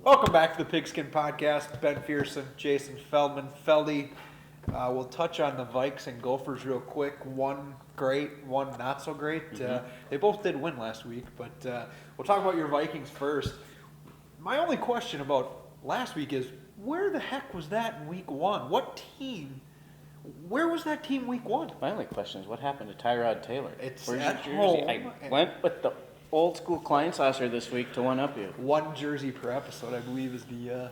Welcome back to the Pigskin Podcast. Ben Pherson, Jason Feldman, Feldy. We'll touch on the Vikings and Gophers real quick. One great, one not so great. They both did win last week, but we'll talk about your Vikings first. My only question about last week is, where the heck was that in week one? Where was that team week one? My only question is, what happened to Tyrod Taylor? It's Where's at your home. jersey? I went with the old school Klein saucer this week to one-up you. One jersey per episode, I believe, is the... Okay.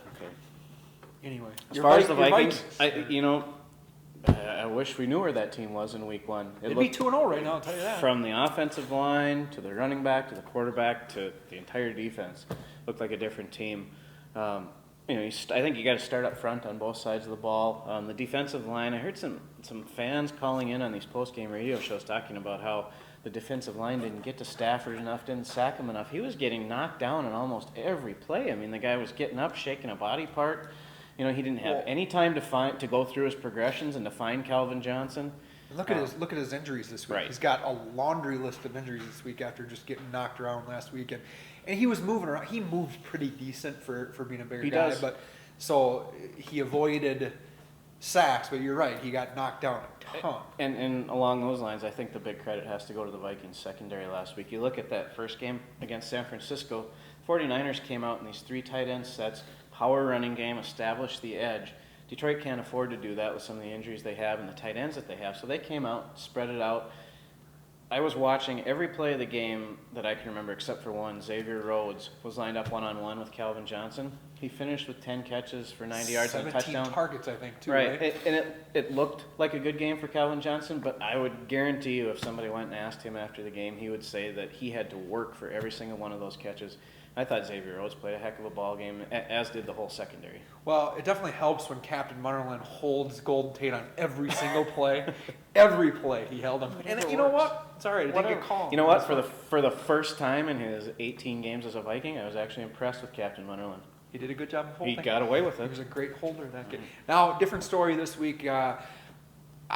Anyway. As far as the Vikings, I wish we knew where that team was in week one. It'd be 2-0 right now, I'll tell you that. From the offensive line to the running back to the quarterback to the entire defense, looked like a different team. I think you got to start up front on both sides of the ball. The defensive line, I heard some fans calling in on these post-game radio shows talking about how the defensive line didn't get to Stafford enough, didn't sack him enough. He was getting knocked down in almost every play. I mean, the guy was getting up, shaking a body part. He didn't have any time to go through his progressions and to find Calvin Johnson. Look at his injuries this week. Right. He's got a laundry list of injuries this week after just getting knocked around last week, and he was moving around. He moved pretty decent for being a bigger guy. Does. But so he avoided sacks, but you're right, he got knocked down a ton. And along those lines, I think the big credit has to go to the Vikings secondary last week. You look at that first game against San Francisco, 49ers came out in these 3 tight end sets, power running game, established the edge. Detroit can't afford to do that with some of the injuries they have and the tight ends that they have. So they came out, spread it out. I was watching every play of the game that I can remember except for one. Xavier Rhodes was lined up one-on-one with Calvin Johnson. He finished with 10 catches for 90 yards and a touchdown. 17 targets, I think, too. Right. And it looked like a good game for Calvin Johnson, but I would guarantee you if somebody went and asked him after the game, he would say that he had to work for every single one of those catches. I thought Xavier Rhodes played a heck of a ball game, as did the whole secondary. Well, it definitely helps when Captain Munnerlyn holds Golden Tate on every single play. Every play he held him. And you know what? It's all right. It didn't get called. You know what? For the first time in his 18 games as a Viking, I was actually impressed with Captain Munnerlyn. He did a good job of holding. He got away with it. He was a great holder that game. Now, different story this week. I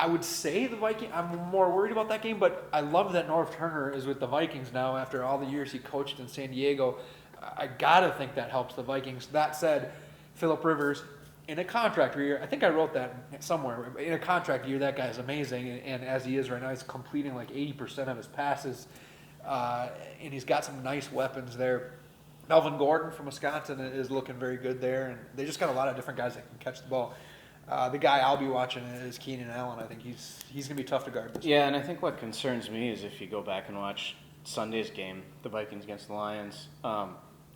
would say the Vikings, I'm more worried about that game, but I love that Norv Turner is with the Vikings now after all the years he coached in San Diego. I got to think that helps the Vikings. That said, Phillip Rivers, in a contract year, I think I wrote that somewhere, in a contract year, that guy is amazing, and as he is right now, he's completing like 80% of his passes, and he's got some nice weapons there. Melvin Gordon from Wisconsin is looking very good there, and they just got a lot of different guys that can catch the ball. The guy I'll be watching is Keenan Allen. I think he's going to be tough to guard this week. And I think what concerns me is if you go back and watch Sunday's game, the Vikings against the Lions,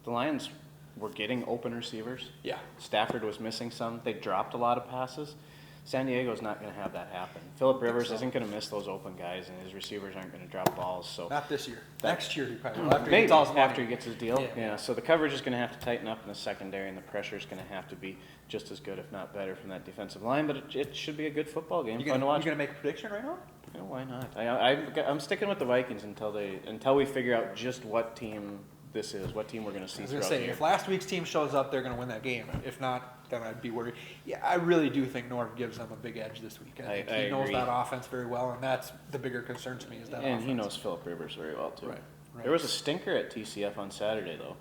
the Lions were getting open receivers. Yeah. Stafford was missing some. They dropped a lot of passes. San Diego's not going to have that happen. Phillip Rivers isn't going to miss those open guys, and his receivers aren't going to drop balls. So not this year. Next year he probably will. After he gets his deal. Yeah. So the coverage is going to have to tighten up in the secondary, and the pressure is going to have to be just as good, if not better, from that defensive line. But it should be a good football game. Fun to watch. You going to make a prediction right now? Yeah, why not? I'm sticking with the Vikings until we figure out just what team this is, what team we're going to see. I was going to say, if last week's team shows up, they're going to win that game. If not, then I'd be worried. Yeah, I really do think Norv gives them a big edge this week. I think he knows that offense very well, and that's the bigger concern to me is that offense. And he knows Phillip Rivers very well, too. Right. There was a stinker at TCF on Saturday, though.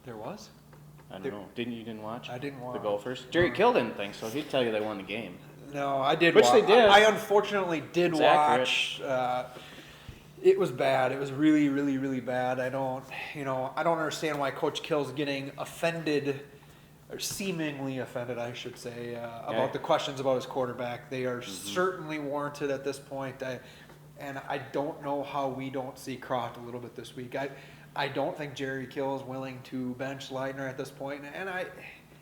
There was? I don't know. You didn't watch? I didn't watch. The Gophers? Jerry Kill didn't think so. He'd tell you they won the game. No, I did watch. Which they did. I unfortunately did watch. It was bad. It was really, really, really bad. I don't understand why Coach Kill's getting offended, or seemingly offended, I should say, about the questions about his quarterback. They are certainly warranted at this point. And I don't know how we don't see Croft a little bit this week. I don't think Jerry Kill is willing to bench Leitner at this point, and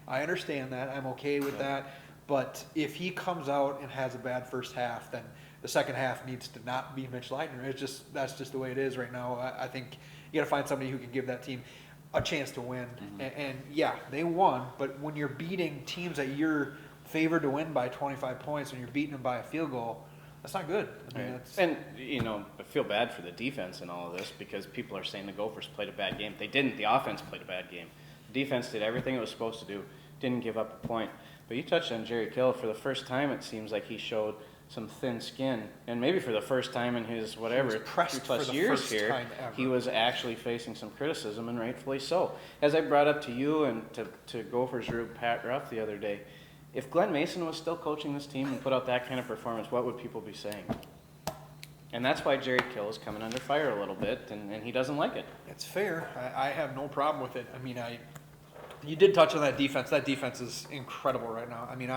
I understand that. I'm okay with that. But if he comes out and has a bad first half, then the second half needs to not be Mitch Leitner. That's just the way it is right now. I think you got to find somebody who can give that team a chance to win. And yeah, they won, but when you're beating teams that you're favored to win by 25 points, when you're beating them by a field goal, that's not good. And I feel bad for the defense in all of this because people are saying the Gophers played a bad game. They didn't. The offense played a bad game. The defense did everything it was supposed to do, didn't give up a point. But you touched on Jerry Kill. For the first time, it seems like he showed some thin skin, and maybe for the first time in his whatever 3+ years here, he was actually facing some criticism, and rightfully so. As I brought up to you and to Gophers Rube Pat Ruff the other day, if Glenn Mason was still coaching this team and put out that kind of performance, what would people be saying? And that's why Jerry Kill is coming under fire a little bit, and he doesn't like it. It's fair. I have no problem with it. I mean, you did touch on that defense. That defense is incredible right now. I mean,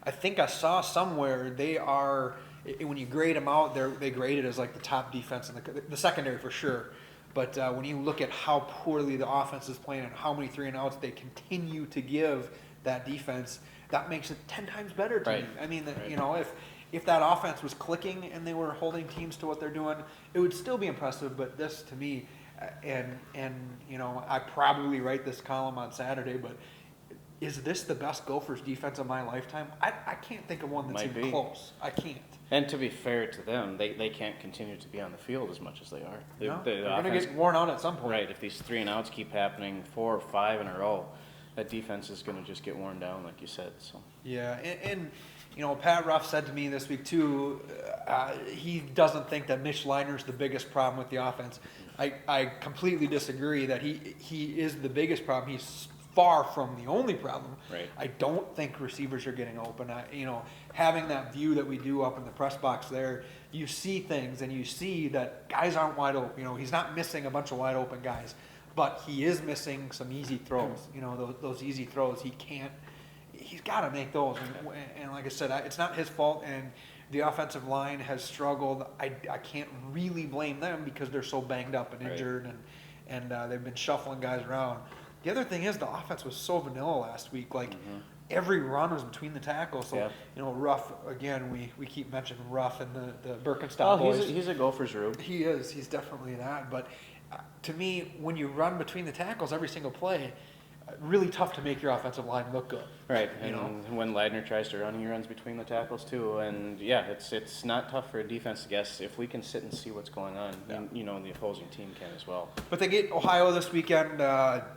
I think I saw somewhere they are, when you grade them out, they graded as like the top defense in the secondary for sure. But when you look at how poorly the offense is playing and how many 3-and-outs they continue to give that defense, that makes it 10 times better to me. I mean, you know, if that offense was clicking and they were holding teams to what they're doing, it would still be impressive. But this, to me, and you know, I probably write this column on Saturday, but is this the best Gophers defense of my lifetime? I can't think of one that's even close. I can't. And to be fair to them, they can't continue to be on the field as much as they are. They're going to get worn out at some point. Right. If these 3-and-outs keep happening 4 or 5 in a row, that defense is going to just get worn down, like you said. So. Yeah, and you know, Pat Ruff said to me this week too, he doesn't think that Mitch Leidner's the biggest problem with the offense. I completely disagree that he is the biggest problem. He's far from the only problem. Right. I don't think receivers are getting open. You know, having that view that we do up in the press box there, you see things and you see that guys aren't wide open. You know, he's not missing a bunch of wide open guys, but he is missing some easy throws. You know, those easy throws, he's got to make those. And like I said, it's not his fault. And the offensive line has struggled. I can't really blame them because they're so banged up and injured, and they've been shuffling guys around. The other thing is the offense was so vanilla last week. Like every run was between the tackles. So you know, Ruff again. We keep mentioning Ruff and the Birkenstock boys. He's a Gophers Rube. He is. He's definitely that. But to me, when you run between the tackles every single play, really tough to make your offensive line look good. Right, and when Leidner tries to run, he runs between the tackles too. And yeah, it's not tough for a defense to guess if we can sit and see what's going on. Yeah. And, you know, the opposing team can as well. But they get Ohio this weekend.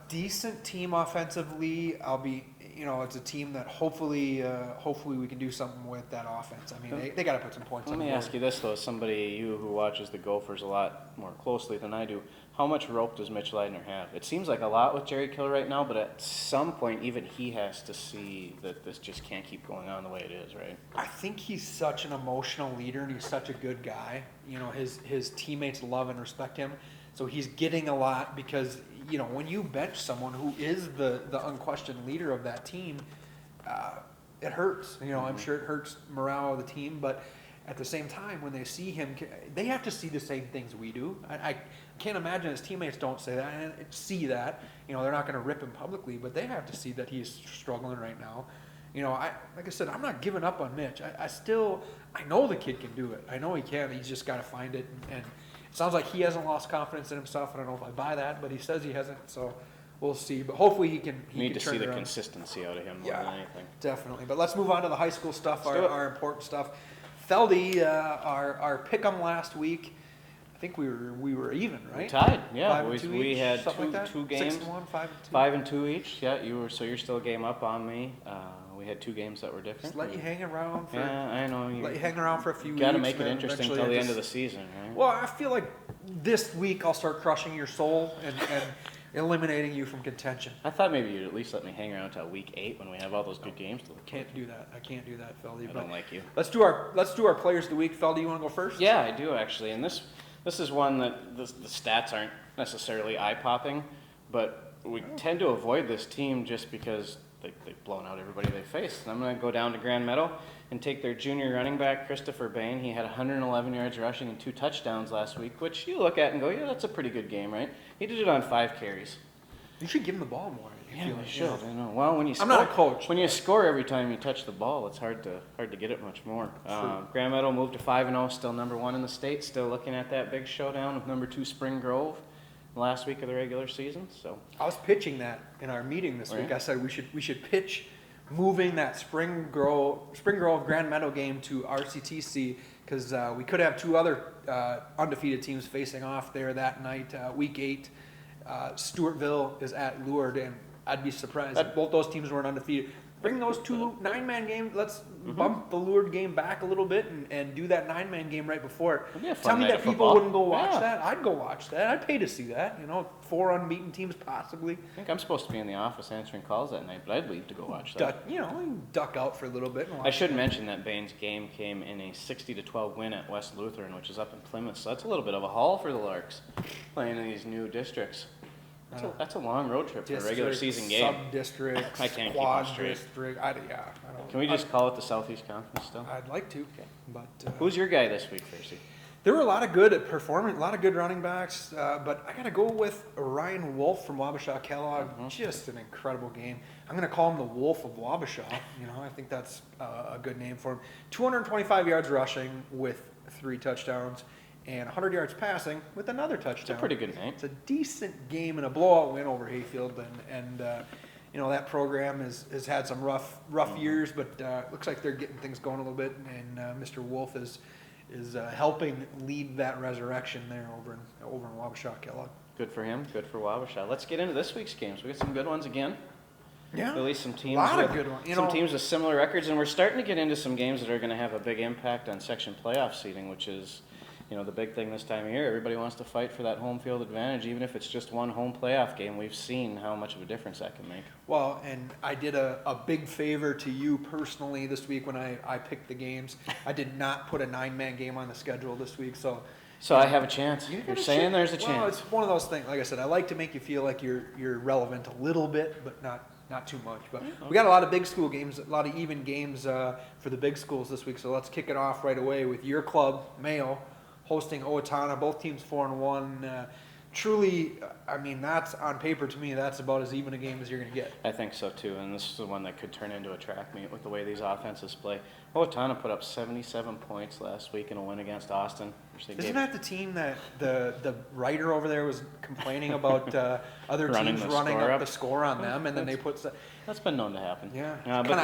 Decent team offensively. It's a team that hopefully we can do something with that offense. I mean, they got to put some points on the board. Let me ask you this though, you who watches the Gophers a lot more closely than I do. How much rope does Mitch Leidner have? It seems like a lot with Jerry Kill right now, but at some point, even he has to see that this just can't keep going on the way it is, right? I think he's such an emotional leader, and he's such a good guy. You know, his teammates love and respect him, so he's getting a lot because, you know, when you bench someone who is the unquestioned leader of that team, it hurts. You know, I'm sure it hurts morale of the team, but at the same time, when they see him, they have to see the same things we do. I can't imagine his teammates don't say that and see that. You know, they're not going to rip him publicly, but they have to see that he's struggling right now. You know, like I said, I'm not giving up on Mitch. I know the kid can do it. I know he can. He's just got to find it. And it sounds like he hasn't lost confidence in himself. I don't know if I buy that, but he says he hasn't. So we'll see. But hopefully he can. Need to see the consistency out of him more than anything. Definitely. But let's move on to the high school stuff, our important stuff. Feldy, our pick'em last week. I think we were even, right? We tied, yeah. 5-2 we each, had like two games. 6-1, 5-2. 5-2 each. Yeah, you're still a game up on me. We had 2 games that were different. Just let you hang around. I know. Let you hang around for a few weeks. Got to make it interesting until the end of the season, right? Well, I feel like this week I'll start crushing your soul and eliminating you from contention. I thought maybe you'd at least let me hang around until week 8 when we have all those good games to look I can't do that, Feldy. I don't like you. Let's do our players of the week. Feldy, you want to go first? Yeah, I do actually. And this is one that the stats aren't necessarily eye-popping, but we tend to avoid this team just because they've blown out everybody they face. And I'm going to go down to Grand Meadow and take their junior running back, Christopher Bain. He had 111 yards rushing and 2 touchdowns last week, which you look at and go, yeah, that's a pretty good game, right? He did it on 5 carries. You should give him the ball more. Yeah, we should. I know. Well, when you I'm not a coach. When you score every time you touch the ball, it's hard to get it much more. Grand Meadow moved to 5-0, still number 1 in the state. Still looking at that big showdown with number 2 Spring Grove last week of the regular season. So I was pitching that in our meeting this week. I said we should pitch moving that Spring Grove Grand Meadow game to RCTC because we could have 2 other undefeated teams facing off there that night. Week 8, Stewartville is at Lourdes, and I'd be surprised if both those teams weren't undefeated. Bring those 2 9-man games. Let's bump the Lourdes game back a little bit and do that 9-man game right before it. It'd be a fun Tell me night that of people football. wouldn't go watch Yeah. that. I'd go watch that. I'd pay to see that. 4 unbeaten teams possibly. I think I'm supposed to be in the office answering calls that night, but I'd leave to go watch that. Duck out for a little bit. And watch I should that. mention that Bain's game came in a 60-12 win at West Lutheran, which is up in Plymouth. So that's a little bit of a haul for the Larks, playing in these new districts. That's a long road trip for a regular season game. Sub-districts, I can't keep quad them straight. district. I don't. Can we just call it the Southeast Conference still? I'd like to. Okay. But Who's your guy this week, Pherson? there were a lot of good at performing, a lot of good running backs, but I got to go with Ryan Wolf from Wabasha Kellogg. Just an incredible game. I'm going to call him the Wolf of Wabasha. I think that's a good name for him. 225 yards rushing with 3 touchdowns and 100 yards passing with another touchdown. It's a pretty good name. It's a decent game and a blowout win over Hayfield, and that program has had some rough years, but looks like they're getting things going a little bit, and Mr. Wolf is helping lead that resurrection there over in Wabasha Kellogg. Good for him. Good for Wabasha. Let's get into this week's games. We got some good ones again. Yeah, At least some teams. a lot with, of good ones. Some teams with similar records, and we're starting to get into some games that are going to have a big impact on section playoff seeding, which is, the big thing this time of year. Everybody wants to fight for that home field advantage, even if it's just one home playoff game. We've seen how much of a difference that can make. Well, and I did a big favor to you personally this week when I picked the games. I did not put a 9-man game on the schedule this week, so I have a chance. You're saying there's a Well, chance. it's one of those things. Like I said, I like to make you feel like you're relevant a little bit, but not too much. But we got a lot of big school games, a lot of even games for the big schools this week. So let's kick it off right away with your club, Mayo, hosting Owatona. Both teams 4-1. Truly, that's on paper to me. That's about as even a game as you're going to get. I think so too, and this is the one that could turn into a track meet with the way these offenses play. Owatona put up 77 points last week in a win against Austin. Isn't that the team that the writer over there was complaining about other teams running up the score on them, and then they put... That's been known to happen. Yeah, but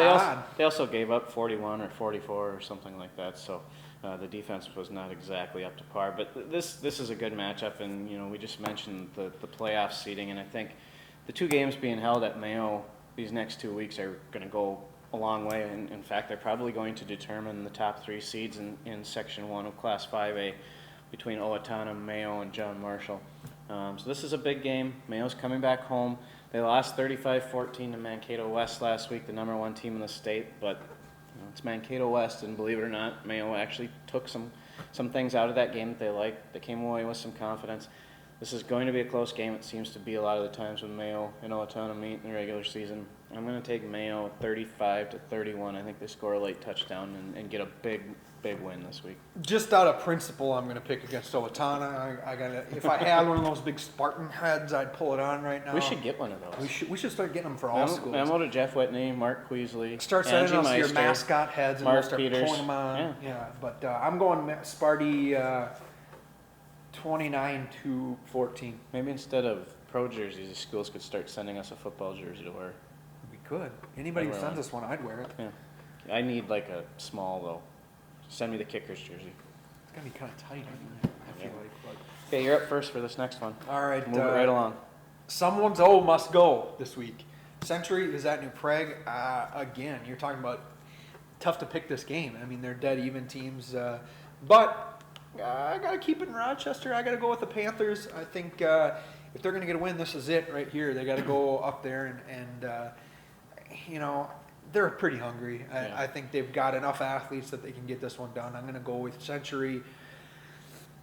they also gave up 41 or 44 or something like that, so the defense was not exactly up to par. But this is a good matchup, and we just mentioned the playoff seeding, and I think the 2 games being held at Mayo these next 2 weeks are going to go a long way. And in fact, they're probably going to determine the top 3 seeds in Section 1 of Class 5A between Owatona, Mayo, and John Marshall. So this is a big game. Mayo's coming back home. They lost 35-14 to Mankato West last week, the number 1 team in the state, but it's Mankato West, and believe it or not, Mayo actually took some things out of that game that they liked. They came away with some confidence. This is going to be a close game. It seems to be a lot of the times when Mayo and Owatona meet in the regular season. I'm going to take Mayo 35-31. I think they score a late touchdown and get a big win this week. Just out of principle, I'm going to pick against Owatona. I gotta. If I had one of those big Spartan heads, I'd pull it on right now. We should get one of those. We should start getting them for all schools. Memo to Jeff Whitney, Mark Queasley, Start sending Angie us your Meister, mascot heads, and Mark we'll start Peters. pulling them on. Yeah. But I'm going Sparty 29-14. Maybe instead of pro jerseys, the schools could start sending us a football jersey to wear. We could. Anybody who sends us one, I'd wear it. Yeah. I need like a small though. Send me the kicker's jersey. It's gonna be kind of tight anyway, I feel like. But. Okay, you're up first for this next one. All right. Move it right along. Someone's must go this week. Century is at New Prague. Again, you're talking about tough to pick this game. They're dead even teams. But I got to keep it in Rochester. I got to go with the Panthers. I think if they're going to get a win, this is it right here. They got to go up there and they're pretty hungry. I think they've got enough athletes that they can get this one done. I'm going to go with Century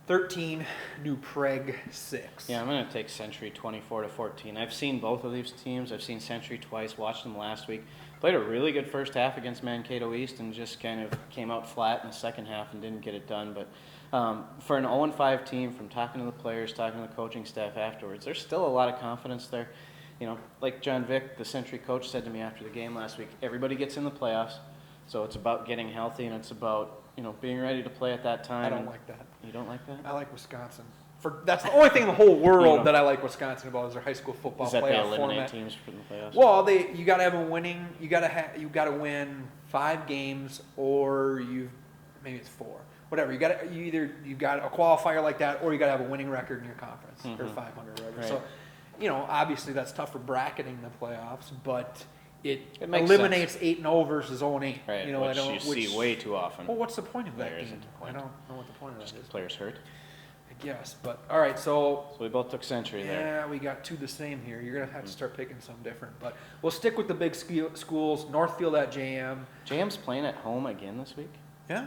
13, New Prague 6. Yeah, I'm going to take Century 24-14. I've seen both of these teams. I've seen Century twice, watched them last week. Played a really good first half against Mankato East and just kind of came out flat in the second half and didn't get it done. But for an 0-5 team, from talking to the players, talking to the coaching staff afterwards, there's still a lot of confidence there. Like John Vick, the Century coach, said to me after the game last week, everybody gets in the playoffs, so it's about getting healthy and it's about being ready to play at that time. I don't like that. You don't like that? I like Wisconsin. That's the only thing in the whole world that I like Wisconsin about is their high school football playoff format. Is that they eliminate format. Teams from the playoffs? Well, you got to have a winning. You got to win 5 games, or maybe it's 4. Whatever. You got a qualifier like that, or you got to have a winning record in your conference, or 500 or whatever. Right. So, obviously that's tough for bracketing the playoffs, but It makes eliminates 8-0 versus 0-8. Right, You know, which you see way too often. Well, what's the point of that There game? isn't a point. I don't know what the point of that Just is. players hurt. I guess, but all right. So we both took Century there. yeah, we got two the same here. You're gonna have to start picking some different, but we'll stick with the big schools. Northfield at JM. JM's playing at home again this week. Yeah,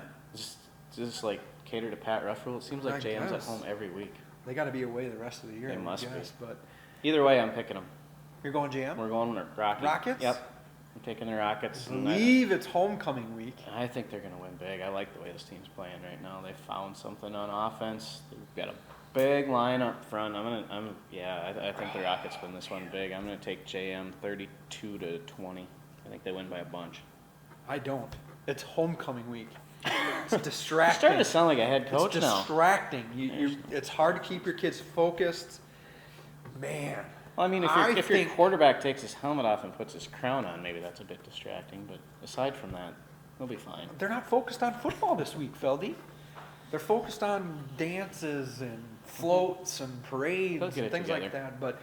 Just like cater to Pat Ruff rule. It seems like I JM's at guess. home every week. they got to be away the rest of the year. They I would must be. guess, But Either way, I'm picking them. you're going JM. We're going Rockets. Rockets? Yep. I'm taking the Rockets. I and believe it's homecoming week. I think they're going to win big. I like the way this team's playing right now. They found something on offense. They've got a big line up front. I think the Rockets win this one big. I'm going to take JM 32-20. I think they win by a bunch. I don't. It's homecoming week. It's You're distracting. starting to sound like a head coach it's now. distracting. It's hard to keep your kids focused. Man. Well, I mean, if your quarterback takes his helmet off and puts his crown on, maybe that's a bit distracting. But aside from that, they'll be fine. They're not focused on football this week, Feldy. They're focused on dances and floats and parades They'll get and it things together. like that. But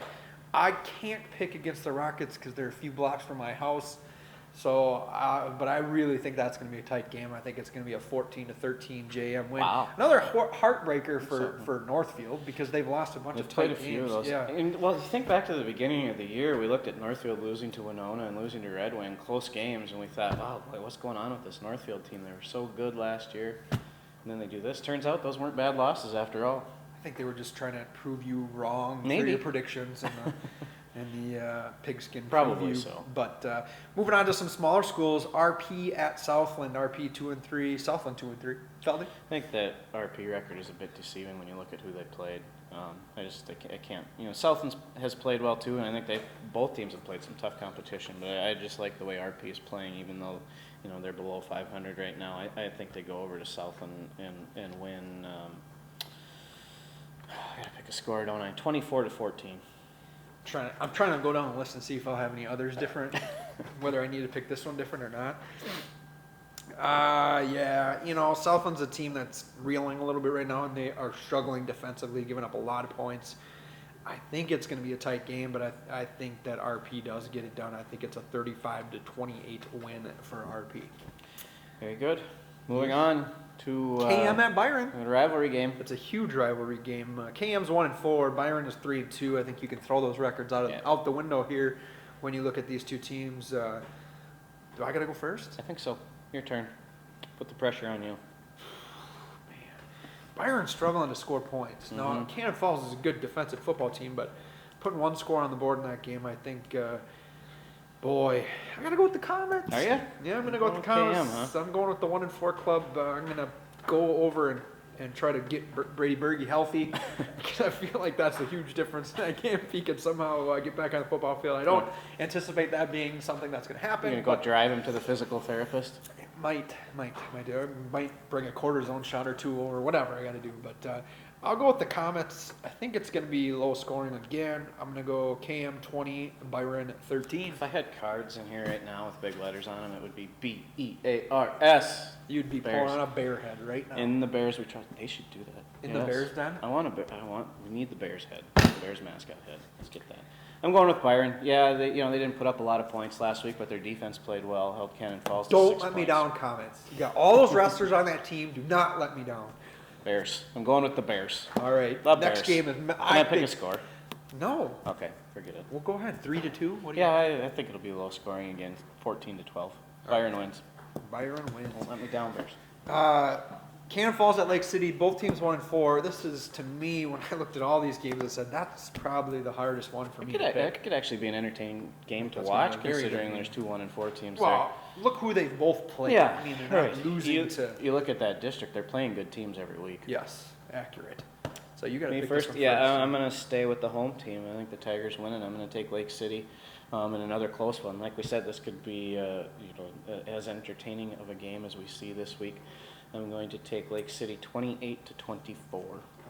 I can't pick against the Rockets because they're a few blocks from my house. So, but I really think that's going to be a tight game. I think it's going to be a 14-13 JM win. Wow. Another heartbreaker for Northfield because they've lost a bunch We've of played tight a few games. of those. Yeah. And, well, you think back to the beginning of the year, we looked at Northfield losing to Winona and losing to Red Wing, close games, and we thought, wow, boy, what's going on with this Northfield team? They were so good last year, and then they do this. Turns out those weren't bad losses after all. I think they were just trying to prove you wrong for Maybe. your predictions and the Pigskin Probably preview. so. But moving on to some smaller schools, RP at Southland, RP 2-3, Southland 2-3. Feldy? I think that RP record is a bit deceiving when you look at who they played. I can't. Southland has played well too, and I think both teams have played some tough competition. But I just like the way RP is playing, even though they're below 500 right now. I think they go over to Southland and win. I gotta pick a score, don't I? 24-14. I'm trying to go down the list and see if I'll have any others different, whether I need to pick this one different or not. Southland's a team that's reeling a little bit right now, and they are struggling defensively, giving up a lot of points. I think it's going to be a tight game, but I think that RP does get it done. I think it's a 35-28 win for RP. Very good. Moving on to KM at Byron. a rivalry game. It's a huge rivalry game. KM's 1-4. Byron is 3-2. I think you can throw those records out the window here when you look at these two teams. Do I gotta go first? I think so. Your turn. Put the pressure on you. Byron's struggling to score points. Now, Cannon Falls is a good defensive football team, but putting one score on the board in that game, I think, boy, I gotta go with the Comets. Are you? Yeah, I'm gonna go with the KM, Comets. huh? I'm going with the 1-4 club. I'm gonna go over and try to get Brady Berge healthy because I feel like that's a huge difference. I can't if he can somehow get back on the football field. I don't anticipate that being something that's gonna happen. You're gonna go drive him to the physical therapist? Might bring a cortisone shot or two or whatever I got to do. But I'll go with the Comets. I think it's going to be low scoring again. I'm going to go KM 20, Byron 13. If I had cards in here right now with big letters on them, it would be BEARS. You'd be Bears. pulling on a bear head right now. In the Bears, they should do that. In the Bears den? We need the Bears head, the Bears mascot head. Let's get that. I'm going with Byron. Yeah, they didn't put up a lot of points last week, but their defense played well, held Cannon Falls to Don't 6 let me points. down, Comets. You got all those wrestlers on that team. Do not let me down. Bears. I'm going with the Bears. All right. Love Next Bears. game is. Can I pick a score? No. Okay, forget it. Well, go ahead. 3-2. What do Yeah, I think it'll be low scoring again. 14-12. Byron wins. Byron wins. Won't let me down, Bears. Cannon Falls at Lake City, both teams 1-4. This is, to me, when I looked at all these games, I said that's probably the hardest one for me to pick. It could actually be an entertaining game to That's watch, gonna be very considering good. there's 2 1-4 teams Well, look who they've both there. played. Yeah, I mean, they're not right. losing to. You look at that district; they're playing good teams every week. Yes, accurate. So you got to Me pick first, this one yeah. first. I'm going to stay with the home team. I think the Tigers win, and I'm going to take Lake City in another close one. Like we said, this could be as entertaining of a game as we see this week. I'm going to take Lake City 28-24.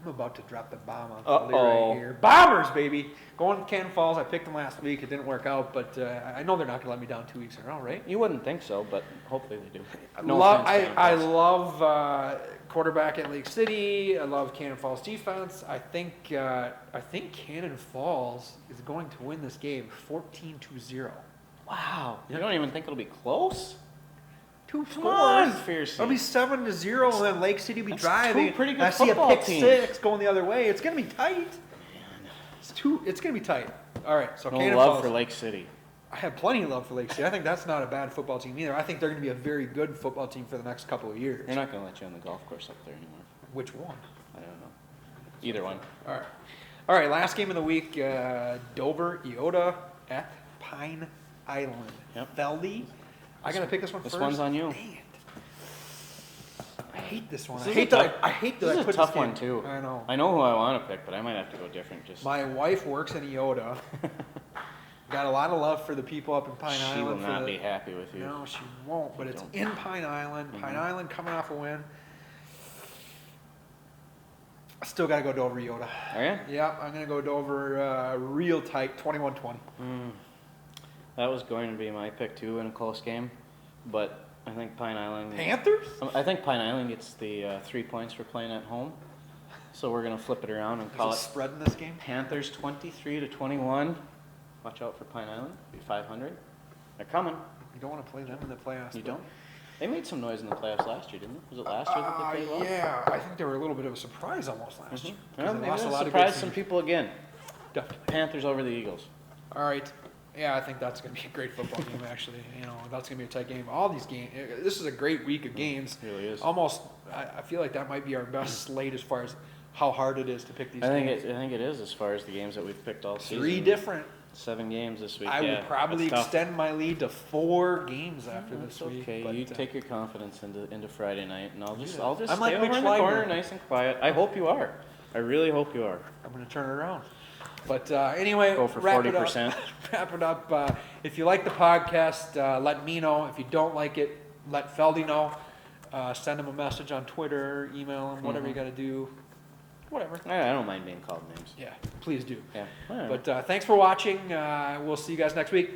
I'm about to drop the bomb on Uh-oh. Philly right here. Bombers, baby! Going to Cannon Falls. I picked them last week. It didn't work out, but I know they're not going to let me down 2 weeks in a row, right? You wouldn't think so, but hopefully they do. I love quarterback at Lake City. I love Cannon Falls defense. I think Cannon Falls is going to win this game 14-0. Wow. You don't even think it'll be close? 2 Come on, scores. Pherson. It'll be 7-0, and then Lake City will be That's driving. two pretty good I see a football pick teams. 6 going the other way. It's gonna be tight. It's gonna be tight. All right, so No Cannon love Falls. for Lake City. I have plenty of love for Lake City. I think that's not a bad football team either. I think they're gonna be a very good football team for the next couple of years. They're not going to let you on the golf course up there anymore. Which one? I don't know. Either one. All right. Last game of the week: Dover Iota at Pine Island. Yep. Feldy. I gotta pick this one This first. one's on you. Dang it. I hate this one. This I is hate a that. tough- I hate that. This I is put a tough game- one, too. I know. I know who I want to pick, but I might have to go different. Just My wife works in Iota. Got a lot of love for the people up in Pine she Island. will for not the- be happy with you. No, she won't. But it's Don't. in Pine Island. Pine Island coming off a win. I still got to go Dover Iota. Are you? Yeah, I'm going to go Dover real tight, 21-20. That was going to be my pick too in a close game, but I think Pine Island. Panthers? I think Pine Island gets the 3 points for playing at home, so we're gonna flip it around and call There's a it spread in this game? Panthers 23-21. Watch out for Pine Island. Be 500. They're coming. You don't want to play them in the playoffs. You don't? They made some noise in the playoffs last year, didn't they? Was it last year that they played well? Yeah, I think they were a little bit of a surprise almost last year. 'Cause Well, they maybe lost a they'll lot of good surprise some teams. people again. Definitely. Panthers over the Eagles. All right. Yeah, I think that's going to be a great football game, actually. That's going to be a tight game. All these games, this is a great week of games. It really is. Almost, I feel like that might be our best slate as far as how hard it is to pick these I games. think it is as far as the games that we've picked all season. 3 different. 7 games this week. I yeah, would probably that's tough. extend my lead to 4 games after That's this week. okay. but, You take your confidence into Friday night, and I'll just Yeah. I'll just I'm stay like over Mitch in the corner, Leibler. nice and quiet. I hope you are. I really hope you are. I'm going to turn it around. But anyway, Go for wrap it 40%. up. Wrap it up. If you like the podcast, let me know. If you don't like it, let Feldy know. Send him a message on Twitter, email him, whatever you got to do. Whatever. I don't mind being called names. Yeah, please do. Yeah. All right. But thanks for watching. We'll see you guys next week.